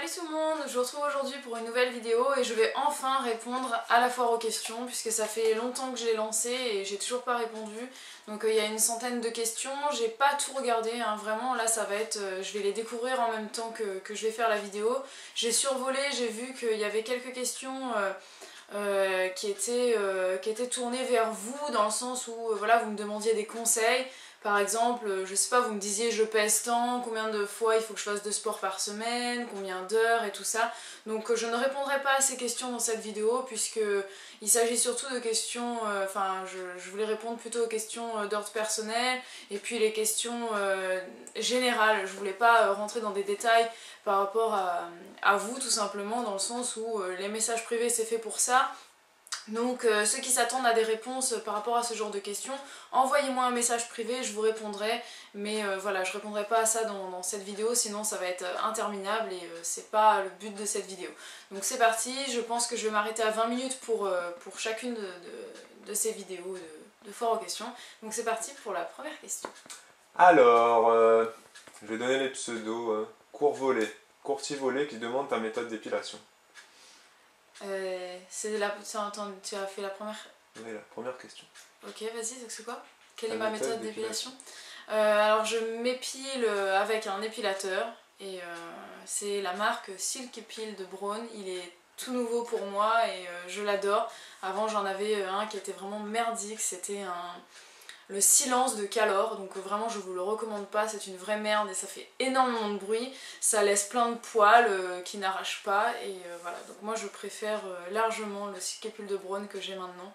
Salut tout le monde, je vous retrouve aujourd'hui pour une nouvelle vidéo et je vais enfin répondre à la foire aux questions puisque ça fait longtemps que je l'ai lancé et j'ai toujours pas répondu. Donc il y a une centaine de questions, j'ai pas tout regardé, hein, vraiment là ça va être, je vais les découvrir en même temps que je vais faire la vidéo. J'ai survolé, j'ai vu qu'il y avait quelques questions qui étaient tournées vers vous dans le sens où voilà, vous me demandiez des conseils. Par exemple, je sais pas, vous me disiez je pèse tant, combien de fois il faut que je fasse de sport par semaine, combien d'heures et tout ça. Donc je ne répondrai pas à ces questions dans cette vidéo puisque il s'agit surtout de questions, je voulais répondre plutôt aux questions d'ordre personnel et puis les questions générales. Je voulais pas rentrer dans des détails par rapport à vous tout simplement dans le sens où les messages privés c'est fait pour ça. Donc ceux qui s'attendent à des réponses par rapport à ce genre de questions, envoyez-moi un message privé, je vous répondrai. Mais voilà, je répondrai pas à ça dans cette vidéo, sinon ça va être interminable et c'est pas le but de cette vidéo. Donc c'est parti, je pense que je vais m'arrêter à 20 minutes pour chacune de ces vidéos de foire aux questions. Donc c'est parti pour la première question. Alors, je vais donner les pseudos. Courtivolet qui demande ta méthode d'épilation. Tu as fait la première. Oui, la première question. Ok, vas-y, c'est quoi? Quelle Ta est ma méthode d'épilation? Alors je m'épile avec un épilateur et c'est la marque Silk Epile de Braun. Il est tout nouveau pour moi et je l'adore. Avant j'en avais un qui était vraiment merdique, c'était le silence de Calor, donc vraiment je vous le recommande pas, c'est une vraie merde et ça fait énormément de bruit, ça laisse plein de poils qui n'arrachent pas et voilà, donc moi je préfère largement le Silk Epile de Braun que j'ai maintenant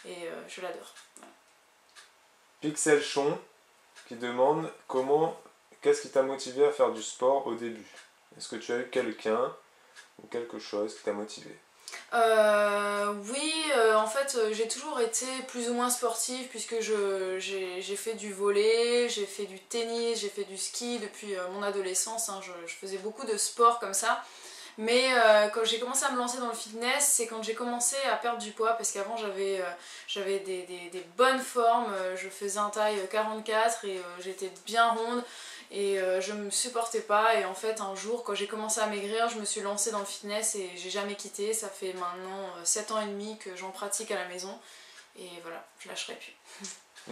et je l'adore. Voilà. Pixelchon qui demande qu'est-ce qui t'a motivé à faire du sport au début? Est-ce que tu as eu quelqu'un ou quelque chose qui t'a motivé? Oui, en fait j'ai toujours été plus ou moins sportive puisque j'ai fait du volley, j'ai fait du tennis, j'ai fait du ski depuis mon adolescence, hein, je faisais beaucoup de sport comme ça. Mais quand j'ai commencé à me lancer dans le fitness, c'est quand j'ai commencé à perdre du poids parce qu'avant j'avais des bonnes formes, je faisais un taille 44 et j'étais bien ronde et je me supportais pas et en fait un jour quand j'ai commencé à maigrir je me suis lancée dans le fitness et j'ai jamais quitté, ça fait maintenant 7 ans et demi que j'en pratique à la maison et voilà, je lâcherai plus.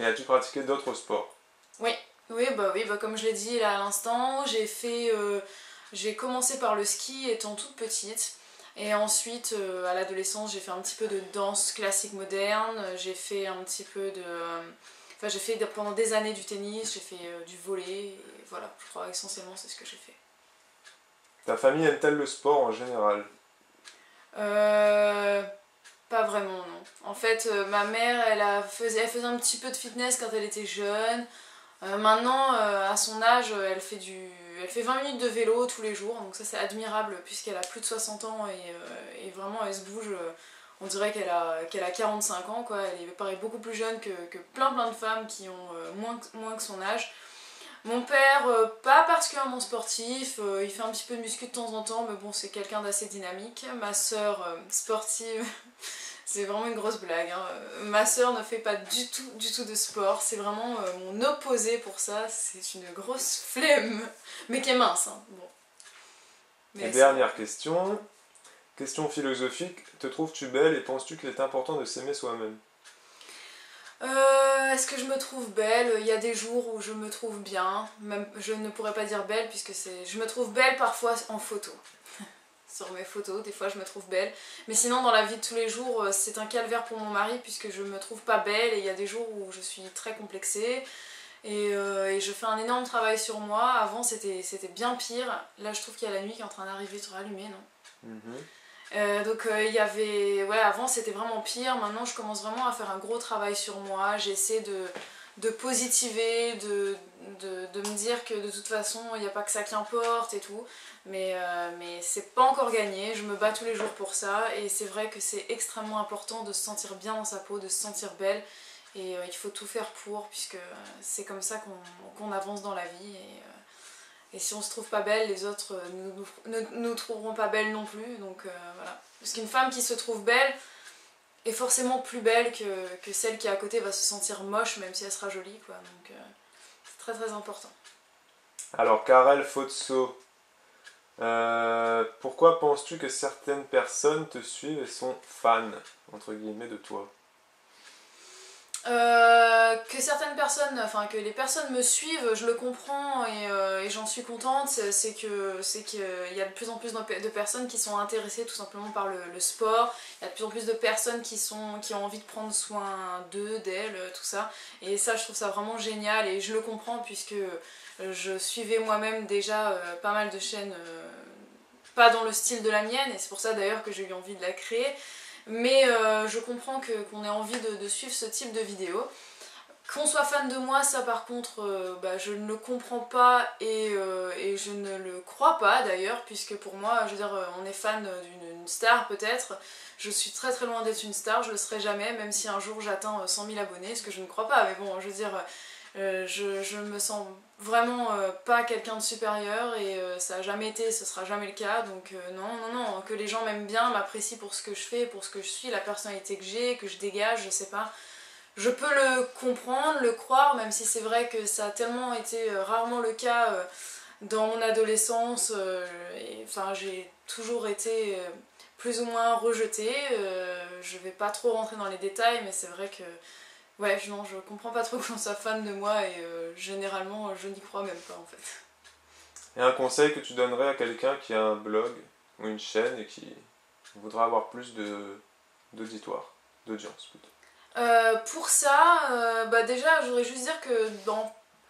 Et as-tu pratiqué d'autres sports? Oui, oui, comme je l'ai dit là à l'instant, j'ai commencé par le ski étant toute petite et ensuite à l'adolescence j'ai fait un petit peu de danse classique moderne, j'ai fait un petit peu de... j'ai fait pendant des années du tennis, j'ai fait du volley et voilà, je crois essentiellement c'est ce que j'ai fait. Ta famille aime-t-elle le sport en général? Pas vraiment non. En fait ma mère elle faisait un petit peu de fitness quand elle était jeune. Maintenant, à son âge, elle fait 20 minutes de vélo tous les jours, donc ça c'est admirable puisqu'elle a plus de 60 ans et vraiment elle se bouge, on dirait qu'elle a 45 ans, quoi. Elle paraît beaucoup plus jeune que plein de femmes qui ont moins que son âge. Mon père, pas particulièrement sportif, il fait un petit peu de muscu de temps en temps, mais bon c'est quelqu'un d'assez dynamique. Ma soeur, sportive... C'est vraiment une grosse blague, hein. Ma soeur ne fait pas du tout de sport, c'est vraiment mon opposé pour ça, c'est une grosse flemme, mais qui est mince, hein. Bon. Et dernière question philosophique, te trouves-tu belle et penses-tu qu'il est important de s'aimer soi-même? Est-ce que je me trouve belle? Il y a des jours où je me trouve bien, même je ne pourrais pas dire belle puisque je me trouve belle parfois en photo. Sur mes photos, des fois je me trouve belle. Mais sinon dans la vie de tous les jours, c'est un calvaire pour mon mari puisque je me trouve pas belle et il y a des jours où je suis très complexée et je fais un énorme travail sur moi. Avant c'était bien pire. Là je trouve qu'il y a la nuit qui est en train d'arriver, tu rallumé, non? Donc il y avait... Ouais, avant c'était vraiment pire, maintenant je commence vraiment à faire un gros travail sur moi. J'essaie de positiver, de me dire que de toute façon il n'y a pas que ça qui importe et tout, mais c'est pas encore gagné, je me bats tous les jours pour ça et c'est vrai que c'est extrêmement important de se sentir bien dans sa peau, de se sentir belle et il faut tout faire pour puisque c'est comme ça qu'on avance dans la vie et si on se trouve pas belle, les autres ne nous trouveront pas belles non plus, donc voilà. Parce qu'une femme qui se trouve belle est forcément plus belle que celle qui est à côté va se sentir moche même si elle sera jolie, quoi. Donc c'est très important. Alors Karel Fotso Pourquoi penses-tu que certaines personnes te suivent et sont fans, entre guillemets, de toi? Que certaines personnes, enfin que les personnes me suivent, je le comprends et j'en suis contente, c'est qu'il y a de plus en plus de personnes qui sont intéressées tout simplement par le sport, il y a de plus en plus de personnes qui ont envie de prendre soin d'eux, d'elles, tout ça, et ça je trouve ça vraiment génial et je le comprends puisque je suivais moi-même déjà pas mal de chaînes, pas dans le style de la mienne, et c'est pour ça d'ailleurs que j'ai eu envie de la créer. Mais je comprends qu'on ait envie de suivre ce type de vidéo. Qu'on soit fan de moi, ça par contre, je ne le comprends pas et je ne le crois pas d'ailleurs, puisque pour moi, je veux dire, on est fan d'une star peut-être. Je suis très très loin d'être une star, je le serai jamais, même si un jour j'atteins 100 000 abonnés, ce que je ne crois pas. Mais bon, je veux dire, je me sens vraiment pas quelqu'un de supérieur et ça a jamais été, ce sera jamais le cas, donc non, que les gens m'aiment bien, m'apprécient pour ce que je fais, pour ce que je suis, la personnalité que je dégage, je sais pas. Je peux le comprendre, le croire, même si c'est vrai que ça a tellement été rarement le cas dans mon adolescence, enfin j'ai toujours été plus ou moins rejetée, je vais pas trop rentrer dans les détails, mais c'est vrai que ouais, non, je comprends pas trop qu'on soit fan de moi et généralement je n'y crois même pas en fait. Et un conseil que tu donnerais à quelqu'un qui a un blog ou une chaîne et qui voudra avoir plus d'auditoire, d'audience plutôt. Pour ça, déjà je voudrais juste dire que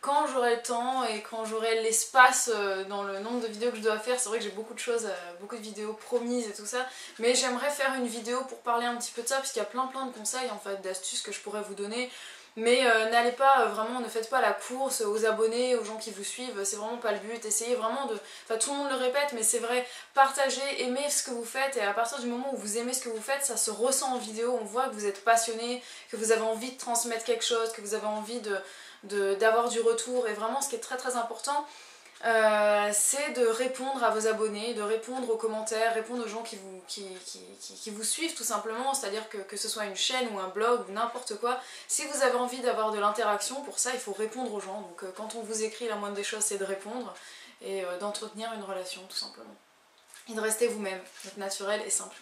quand j'aurai le temps et quand j'aurai l'espace dans le nombre de vidéos que je dois faire, c'est vrai que j'ai beaucoup de choses, beaucoup de vidéos promises et tout ça, mais j'aimerais faire une vidéo pour parler un petit peu de ça, parce qu'il y a plein de conseils en fait, d'astuces que je pourrais vous donner. Mais n'allez pas vraiment, ne faites pas la course aux abonnés, aux gens qui vous suivent, c'est vraiment pas le but. Essayez vraiment de. Enfin, tout le monde le répète, mais c'est vrai, partagez, aimez ce que vous faites, et à partir du moment où vous aimez ce que vous faites, ça se ressent en vidéo, on voit que vous êtes passionné, que vous avez envie de transmettre quelque chose, que vous avez envie d'avoir du retour, et vraiment ce qui est très très important, c'est de répondre à vos abonnés, de répondre aux commentaires, répondre aux gens qui vous suivent tout simplement, c'est-à-dire que ce soit une chaîne ou un blog ou n'importe quoi, si vous avez envie d'avoir de l'interaction, pour ça il faut répondre aux gens, donc quand on vous écrit, la moindre des choses c'est de répondre et d'entretenir une relation tout simplement. Et de rester vous-même, d'être naturel et simple.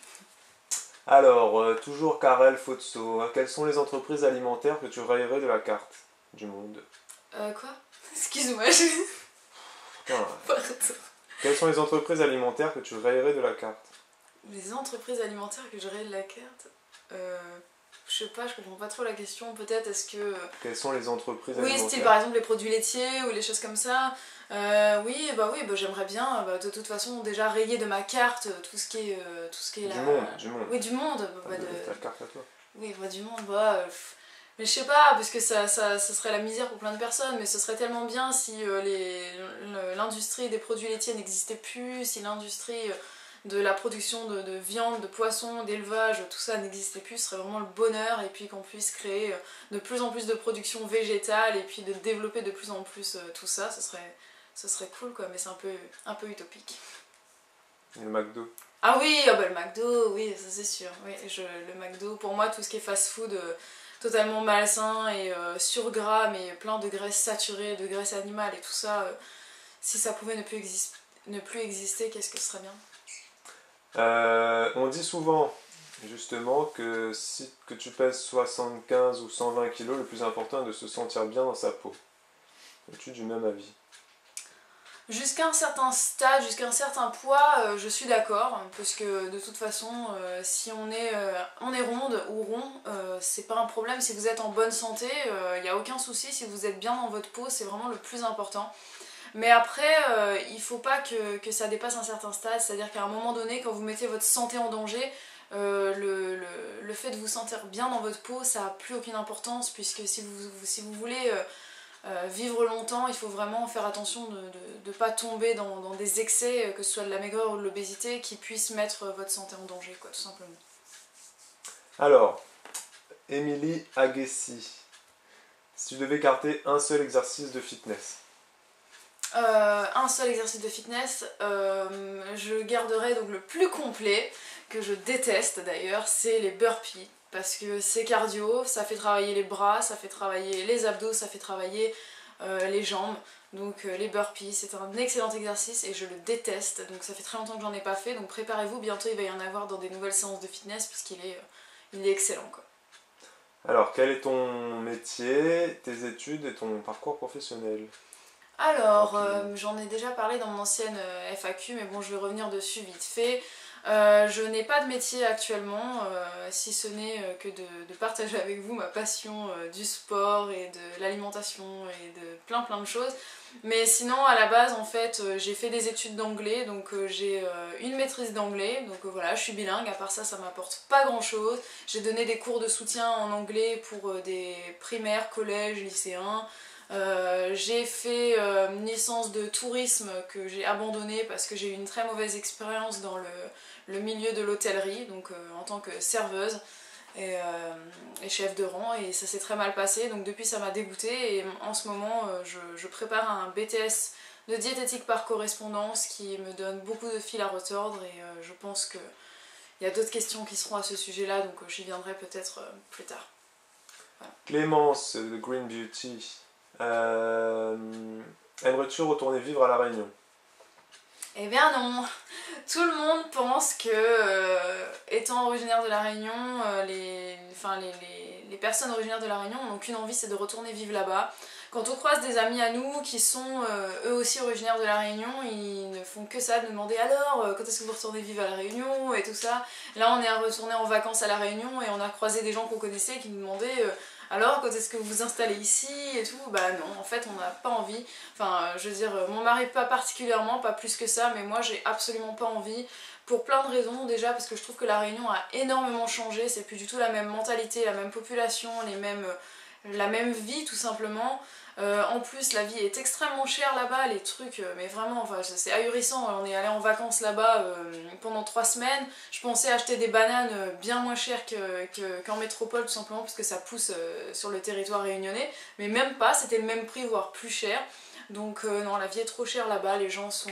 Alors, toujours Karel Fotso, quelles sont les entreprises alimentaires que tu rayerais de la carte du monde? Quoi? Excuse-moi, je... Putain, Pardon. quelles sont les entreprises alimentaires que tu rayerais de la carte? Les entreprises alimentaires que je raye de la carte, je sais pas, je comprends pas trop la question. Peut-être est-ce que. Quelles sont les entreprises Oui, alimentaires? style par exemple les produits laitiers ou les choses comme ça. Oui, j'aimerais bien, de toute façon, déjà rayer de ma carte tout ce qui est Du la. monde, du monde. Oui, du monde. Pas de ta carte à toi. Oui, du monde, mais je sais pas, parce que ça serait la misère pour plein de personnes, mais ce serait tellement bien si l'industrie des produits laitiers n'existait plus, si l'industrie de la production de viande, de poisson, d'élevage, tout ça n'existait plus, ce serait vraiment le bonheur, et puis qu'on puisse créer de plus en plus de production végétale, et puis de développer de plus en plus tout ça, ce serait cool quoi, mais c'est un peu utopique. Et le McDo. Ah oui, le McDo, oui, ça c'est sûr. Oui, le McDo, pour moi, tout ce qui est fast-food totalement malsain et surgras, mais plein de graisses saturées, de graisses animales et tout ça, si ça pouvait ne plus exister, qu'est-ce que ce serait bien? On dit souvent, justement, que tu pèses 75 ou 120 kilos, le plus important est de se sentir bien dans sa peau. Es-tu du même avis? Jusqu'à un certain stade, jusqu'à un certain poids, je suis d'accord, parce que de toute façon, si on est ronde ou rond, c'est pas un problème. Si vous êtes en bonne santé, il n'y a aucun souci. Si vous êtes bien dans votre peau, c'est vraiment le plus important. Mais après, il faut pas que ça dépasse un certain stade, c'est-à-dire qu'à un moment donné, quand vous mettez votre santé en danger, le fait de vous sentir bien dans votre peau, ça n'a plus aucune importance, puisque si vous voulez vivre longtemps, il faut vraiment faire attention de ne pas tomber dans des excès, que ce soit de la maigreur ou de l'obésité, qui puissent mettre votre santé en danger, quoi, tout simplement. Alors, Émilie Aguessi, si tu devais écarter un seul exercice de fitness. Un seul exercice de fitness, je garderai donc le plus complet, que je déteste d'ailleurs, c'est les burpees. Parce que c'est cardio, ça fait travailler les bras, ça fait travailler les abdos, ça fait travailler les jambes. Donc les burpees, c'est un excellent exercice et je le déteste, donc ça fait très longtemps que j'en ai pas fait, donc préparez-vous, bientôt il va y en avoir dans des nouvelles séances de fitness parce il est excellent quoi. Alors, quel est ton métier, tes études et ton parcours professionnel? Alors, Rapidement. j'en ai déjà parlé dans mon ancienne FAQ, mais bon, je vais revenir dessus vite fait. Je n'ai pas de métier actuellement, si ce n'est que de partager avec vous ma passion du sport et de l'alimentation et de plein de choses. Mais sinon, à la base, en fait, j'ai fait des études d'anglais, donc j'ai une maîtrise d'anglais, donc voilà, je suis bilingue, à part ça, ça m'apporte pas grand-chose. J'ai donné des cours de soutien en anglais pour des primaires, collèges, lycéens. J'ai fait une licence de tourisme que j'ai abandonnée parce que j'ai eu une très mauvaise expérience dans le milieu de l'hôtellerie, donc en tant que serveuse et chef de rang, et ça s'est très mal passé, donc depuis ça m'a dégoûtée, et en ce moment je prépare un BTS de diététique par correspondance qui me donne beaucoup de fil à retordre, et je pense qu'il y a d'autres questions qui seront à ce sujet-là, donc j'y viendrai peut-être plus tard. Voilà. Clémence de Green Beauty. Aimerais-tu retourner vivre à La Réunion? Eh bien non, tout le monde pense que, étant originaire de La Réunion, les personnes originaires de La Réunion n'ont qu'une envie, c'est de retourner vivre là-bas. Quand on croise des amis à nous qui sont eux aussi originaires de La Réunion, ils ne font que ça, de demander alors quand est-ce que vous retournez vivre à La Réunion et tout ça. Là on est retourné en vacances à La Réunion et on a croisé des gens qu'on connaissait qui nous demandaient alors quand est-ce que vous vous installez ici et tout. Bah non, en fait on n'a pas envie. Enfin je veux dire, mon mari pas particulièrement, pas plus que ça, mais moi j'ai absolument pas envie. Pour plein de raisons, déjà parce que je trouve que La Réunion a énormément changé, c'est plus du tout la même mentalité, la même population, la même vie tout simplement. En plus la vie est extrêmement chère là-bas, les trucs, mais vraiment, enfin, c'est ahurissant. On est allé en vacances là-bas pendant 3 semaines, je pensais acheter des bananes bien moins chères qu'en métropole tout simplement parce que ça pousse sur le territoire réunionnais, mais même pas, c'était le même prix voire plus cher. Donc non, la vie est trop chère là-bas, les gens sont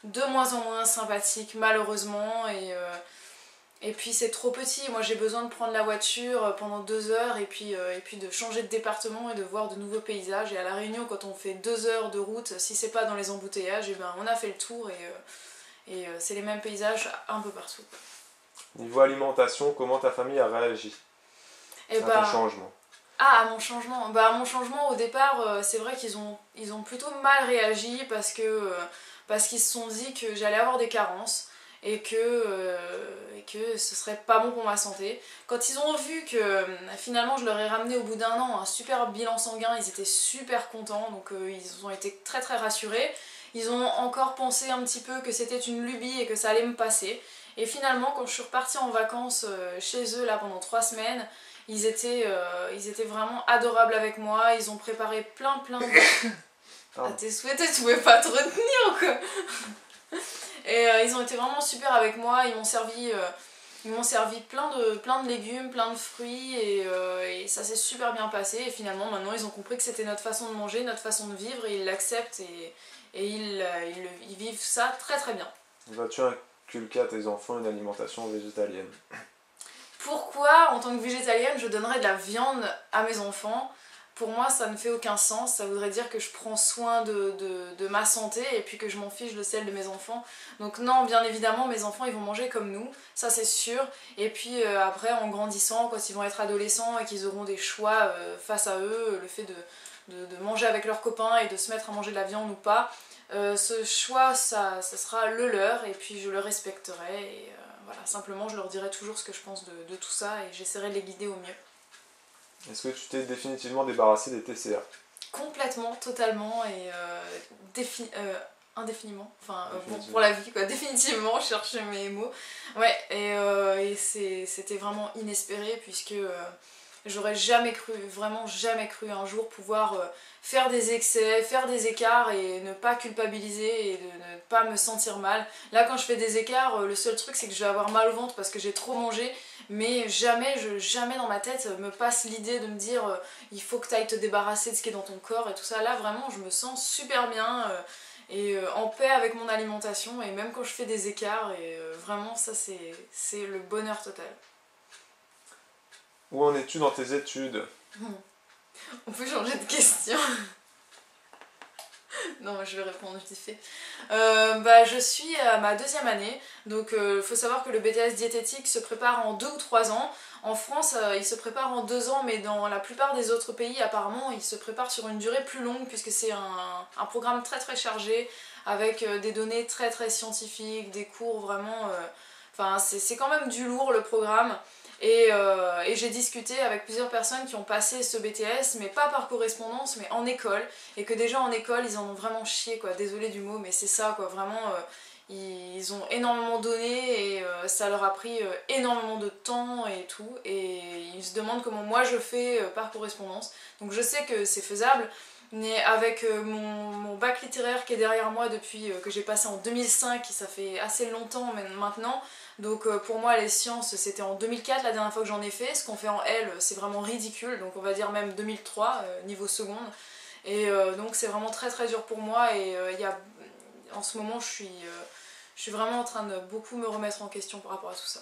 de moins en moins sympathiques malheureusement, et puis c'est trop petit. Moi j'ai besoin de prendre la voiture pendant 2 heures et puis de changer de département et de voir de nouveaux paysages. Et à La Réunion, quand on fait 2 heures de route, si c'est pas dans les embouteillages, et ben on a fait le tour, et c'est les mêmes paysages un peu partout. Niveau alimentation, comment ta famille a réagi Et à ton bah, changement? à mon changement. Bah, à mon changement, au départ, c'est vrai qu'ils ont plutôt mal réagi parce qu'ils se sont dit que j'allais avoir des carences et que ce serait pas bon pour ma santé. Quand ils ont vu que finalement je leur ai ramené au bout d'un an un super bilan sanguin, ils étaient super contents, donc ils ont été très très rassurés. Ils ont encore pensé un petit peu que c'était une lubie et que ça allait me passer. Et finalement, quand je suis repartie en vacances chez eux là pendant 3 semaines, ils étaient vraiment adorables avec moi, ils ont préparé plein de... À tes souhaits, tu pouvais pas te retenir quoi. Et ils ont été vraiment super avec moi, ils m'ont servi plein de légumes, plein de fruits, et ça s'est super bien passé. Et finalement maintenant ils ont compris que c'était notre façon de manger, notre façon de vivre, et ils l'acceptent, et ils vivent ça très très bien. Vas-tu inculquer à tes enfants une alimentation végétalienne? Pourquoi, en tant que végétalienne, je donnerais de la viande à mes enfants? Pour moi, ça ne fait aucun sens. Ça voudrait dire que je prends soin de ma santé et puis que je m'en fiche de celle de mes enfants. Donc non, bien évidemment, mes enfants, ils vont manger comme nous, ça c'est sûr. Et puis après, en grandissant, quand ils vont être adolescents et qu'ils auront des choix face à eux, le fait de manger avec leurs copains et de se mettre à manger de la viande ou pas, ce choix, ça sera le leur, et puis je le respecterai. Et voilà, simplement, je leur dirai toujours ce que je pense de tout ça et j'essaierai de les guider au mieux. Est-ce que tu t'es définitivement débarrassé des TCA? Complètement, totalement et indéfiniment, enfin bon, pour la vie quoi, définitivement, je cherchais mes mots. Ouais, et c'était vraiment inespéré puisque j'aurais jamais cru, vraiment jamais cru un jour pouvoir faire des excès, faire des écarts et ne pas culpabiliser et de ne pas me sentir mal. Là quand je fais des écarts, le seul truc c'est que je vais avoir mal au ventre parce que j'ai trop mangé, mais jamais dans ma tête me passe l'idée de me dire il faut que tu ailles te débarrasser de ce qui est dans ton corps et tout ça. Là vraiment je me sens super bien et en paix avec mon alimentation, et même quand je fais des écarts, et vraiment ça c'est le bonheur total. Où en es-tu dans tes études? On peut changer de question. Non, je vais répondre vite fait. Bah, je suis à ma 2e année, donc il faut savoir que le BTS diététique se prépare en 2 ou 3 ans. En France, il se prépare en 2 ans, mais dans la plupart des autres pays, apparemment, il se prépare sur une durée plus longue, puisque c'est un programme très très chargé, avec des données très très scientifiques, des cours vraiment... Enfin, c'est quand même du lourd le programme. Et j'ai discuté avec plusieurs personnes qui ont passé ce BTS, mais pas par correspondance, mais en école. Et que déjà en école, ils en ont vraiment chié, quoi. Désolée du mot, mais c'est ça, quoi. Vraiment, ils ont énormément donné et ça leur a pris énormément de temps et tout. Et ils se demandent comment moi je fais par correspondance. Donc je sais que c'est faisable. Mais avec mon bac littéraire qui est derrière moi depuis que j'ai passé en 2005, ça fait assez longtemps maintenant, donc pour moi les sciences c'était en 2004 la dernière fois que j'en ai fait, ce qu'on fait en L c'est vraiment ridicule, donc on va dire même 2003 niveau seconde, et donc c'est vraiment très très dur pour moi et en ce moment je suis vraiment en train de beaucoup me remettre en question par rapport à tout ça.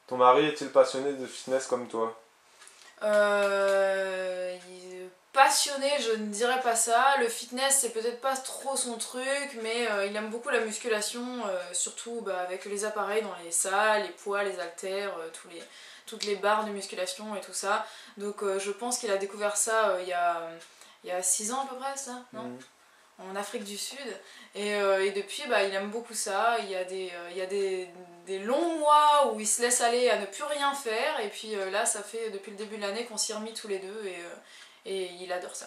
Ton mari est-il passionné de fitness comme toi? Passionné, je ne dirais pas ça. Le fitness, c'est peut-être pas trop son truc, mais il aime beaucoup la musculation, surtout avec les appareils dans les salles, les poids, les haltères, toutes les barres de musculation et tout ça. Donc je pense qu'il a découvert ça il y a 6 ans à peu près, ça, non? En Afrique du Sud. Et depuis, il aime beaucoup ça. Il y a des longs mois où il se laisse aller à ne plus rien faire. Et puis là, ça fait depuis le début de l'année qu'on s'y est remis tous les deux. Et il adore ça.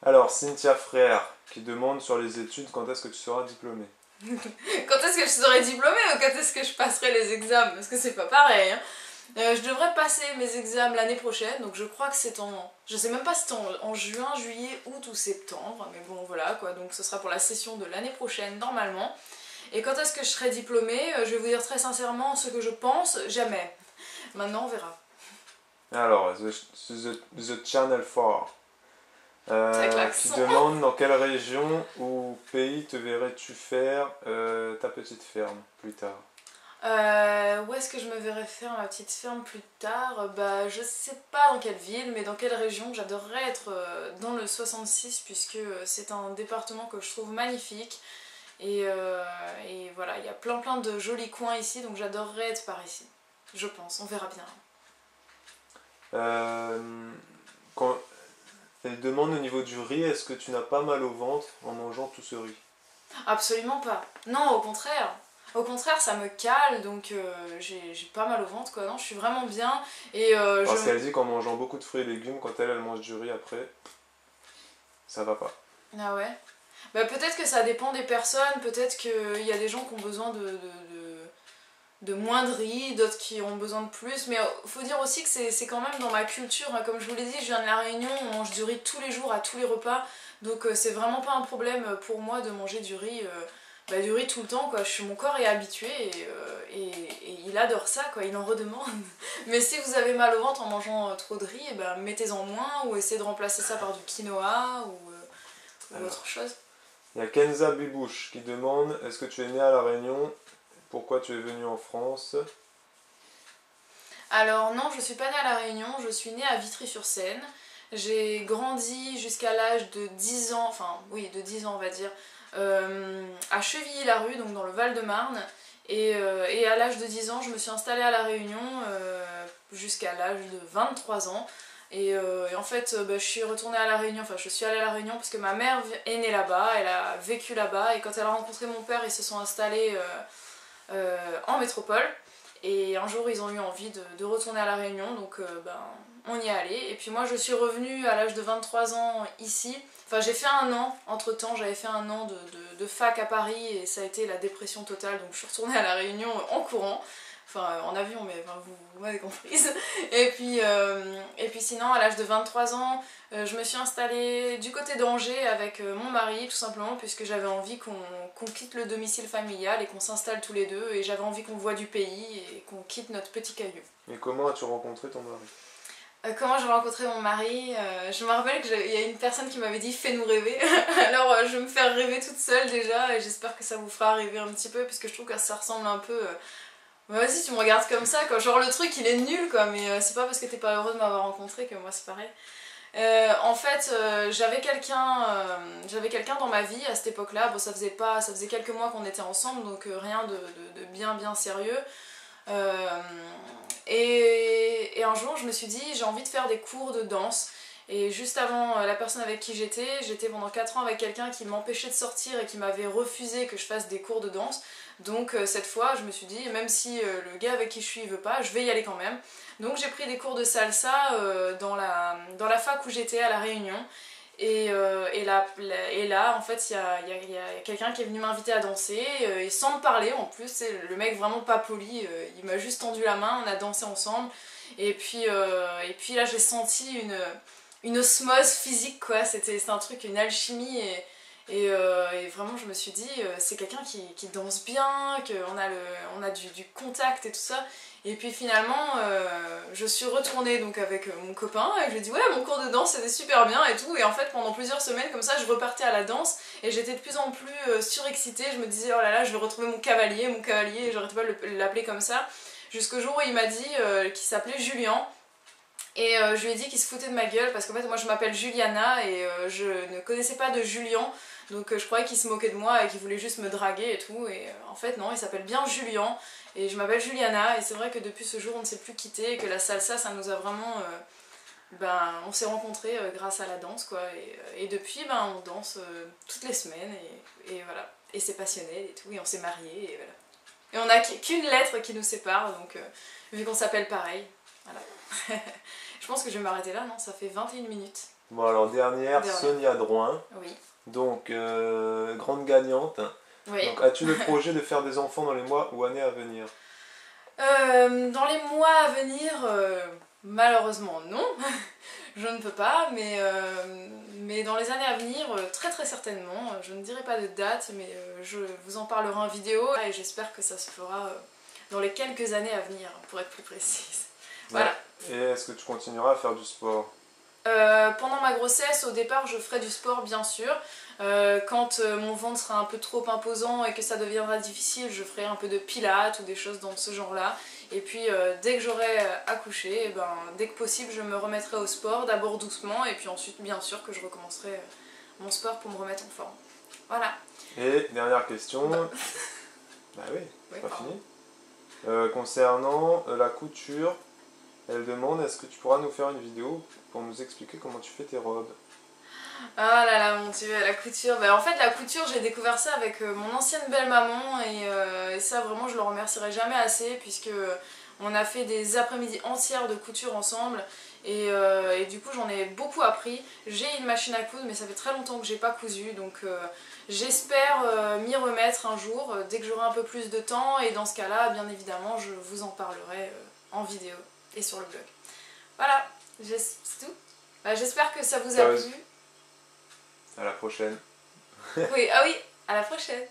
Alors, Cynthia Frère, qui demande sur les études quand est-ce que tu seras diplômée. Quand est-ce que je serai diplômée ou quand est-ce que je passerai les examens? Parce que c'est pas pareil, hein. Je devrais passer mes examens l'année prochaine, donc je crois que c'est en... Je sais même pas si c'est en juin, juillet, août ou septembre, mais bon voilà quoi, donc ce sera pour la session de l'année prochaine normalement. Et quand est-ce que je serai diplômée? Je vais vous dire très sincèrement ce que je pense, jamais. Maintenant on verra. Alors, The Channel 4, qui demande dans quelle région ou pays te verrais-tu faire ta petite ferme plus tard? Où est-ce que je me verrais faire ma petite ferme plus tard? Je sais pas dans quelle ville, mais dans quelle région. J'adorerais être dans le 66 puisque c'est un département que je trouve magnifique. Et voilà, il y a plein de jolis coins ici, donc j'adorerais être par ici. Je pense, on verra bien. Quand elle demande au niveau du riz, est-ce que tu n'as pas mal au ventre en mangeant tout ce riz? Absolument pas. Non, au contraire. Au contraire, ça me cale, donc j'ai pas mal au ventre, quoi. Non, je suis vraiment bien. Parce qu'elle dit qu'en mangeant beaucoup de fruits et légumes, quand elle mange du riz après, ça va pas. Ah ouais? Peut-être que ça dépend des personnes, peut-être qu'il y a des gens qui ont besoin de moins de riz, d'autres qui ont besoin de plus, mais faut dire aussi que c'est quand même dans ma culture, hein. Comme je vous l'ai dit, je viens de La Réunion, on mange du riz tous les jours à tous les repas, donc c'est vraiment pas un problème pour moi de manger du riz tout le temps, quoi. Mon corps est habitué et il adore ça, quoi. Il en redemande. Mais si vous avez mal au ventre en mangeant trop de riz, mettez-en moins ou essayez de remplacer ça par du quinoa ou autre chose. Il y a Kenza Bibouche qui demande est-ce que tu es née à La Réunion? Pourquoi tu es venue en France? Alors non, je suis pas née à La Réunion, je suis née à Vitry-sur-Seine. J'ai grandi jusqu'à l'âge de 10 ans, enfin oui, de 10 ans on va dire, à Chevilly-la-Rue, donc dans le Val-de-Marne. Et à l'âge de 10 ans, je me suis installée à La Réunion jusqu'à l'âge de 23 ans. Et en fait, je suis retournée à La Réunion, enfin je suis allée à La Réunion parce que ma mère est née là-bas, elle a vécu là-bas. Et quand elle a rencontré mon père, ils se sont installés en métropole. Et un jour, ils ont eu envie de retourner à La Réunion, donc on y est allé. Et puis moi, je suis revenue à l'âge de 23 ans ici. Enfin, j'ai fait un an, entre-temps, j'avais fait un an de fac à Paris et ça a été la dépression totale, donc je suis retournée à La Réunion en courant. Enfin, en avion, mais vous m'avez comprise. Et puis sinon, à l'âge de 23 ans, je me suis installée du côté d'Angers avec mon mari, tout simplement, puisque j'avais envie qu'on quitte le domicile familial et qu'on s'installe tous les deux. Et j'avais envie qu'on voit du pays et qu'on quitte notre petit caillou. Et comment as-tu rencontré ton mari? Comment j'ai rencontré mon mari? Je me rappelle qu'il y a une personne qui m'avait dit fais-nous rêver. Alors je vais me faire rêver toute seule déjà et j'espère que ça vous fera rêver un petit peu puisque je trouve que ça ressemble un peu Bah vas-y, tu me regardes comme ça, quoi. Genre le truc il est nul, quoi, mais c'est pas parce que t'es pas heureux de m'avoir rencontré que moi c'est pareil. En fait, j'avais quelqu'un dans ma vie à cette époque-là. Bon, ça faisait quelques mois qu'on était ensemble, donc rien de bien sérieux. Et un jour, je me suis dit, j'ai envie de faire des cours de danse. Et juste avant la personne avec qui j'étais pendant 4 ans avec quelqu'un qui m'empêchait de sortir et qui m'avait refusé que je fasse des cours de danse. Donc cette fois, je me suis dit, même si le gars avec qui je suis il veut pas, je vais y aller quand même. Donc j'ai pris des cours de salsa dans la fac où j'étais à La Réunion. Et là, en fait, il y a quelqu'un qui est venu m'inviter à danser, et sans me parler en plus, c'est le mec vraiment pas poli, il m'a juste tendu la main, on a dansé ensemble. Et puis là, j'ai senti une osmose physique, quoi. C'était un truc, une alchimie. Et vraiment, je me suis dit, c'est quelqu'un qui danse bien, on a du contact et tout ça. Et puis finalement, je suis retournée donc avec mon copain et je lui ai dit ouais, mon cours de danse c'était super bien et tout. Et en fait, pendant plusieurs semaines comme ça, je repartais à la danse et j'étais de plus en plus surexcitée. Je me disais oh là là, je vais retrouver mon cavalier, et j'arrêtais pas de l'appeler comme ça. Jusqu'au jour où il m'a dit qu'il s'appelait Julien. Et je lui ai dit qu'il se foutait de ma gueule parce qu'en fait moi je m'appelle Juliana et je ne connaissais pas de Julien, donc je croyais qu'il se moquait de moi et qu'il voulait juste me draguer et tout, et en fait non, il s'appelle bien Julien et je m'appelle Juliana. Et c'est vrai que depuis ce jour on ne s'est plus quitté et que la salsa ça nous a vraiment on s'est rencontrés grâce à la danse, quoi, et depuis on danse toutes les semaines et voilà, et c'est passionnel et tout, et on s'est mariés et voilà, et on n'a qu'une lettre qui nous sépare, donc vu qu'on s'appelle pareil, voilà. Je pense que je vais m'arrêter là, non? Ça fait 21 minutes. Bon, alors dernière. Sonia Drouin. Oui. Donc, grande gagnante. Oui. Donc, as-tu le projet de faire des enfants dans les mois ou années à venir? Dans les mois à venir, malheureusement non. Je ne peux pas, mais dans les années à venir, très très certainement. Je ne dirai pas de date, mais je vous en parlerai en vidéo et j'espère que ça se fera dans les quelques années à venir, pour être plus précise. Voilà. Et est-ce que tu continueras à faire du sport? Pendant ma grossesse, au départ, je ferai du sport, bien sûr. Quand mon ventre sera un peu trop imposant et que ça deviendra difficile, je ferai un peu de pilates ou des choses dans ce genre-là. Et puis, dès que j'aurai accouché, dès que possible, je me remettrai au sport, d'abord doucement, et puis ensuite, bien sûr, que je recommencerai mon sport pour me remettre en forme. Voilà. Et dernière question. Bah oui, c'est pas fini. Concernant la couture, elle demande est-ce que tu pourras nous faire une vidéo pour nous expliquer comment tu fais tes robes? Ah là là, mon dieu, la couture. En fait, la couture, j'ai découvert ça avec mon ancienne belle-maman et ça, vraiment, je le remercierai jamais assez puisque on a fait des après-midi entières de couture ensemble et du coup, j'en ai beaucoup appris. J'ai une machine à coudre, mais ça fait très longtemps que j'ai pas cousu, donc j'espère m'y remettre un jour dès que j'aurai un peu plus de temps, et dans ce cas-là, bien évidemment, je vous en parlerai en vidéo et sur le blog. Voilà, c'est tout. J'espère que ça vous a plu. À la prochaine. Oui, ah oui, à la prochaine.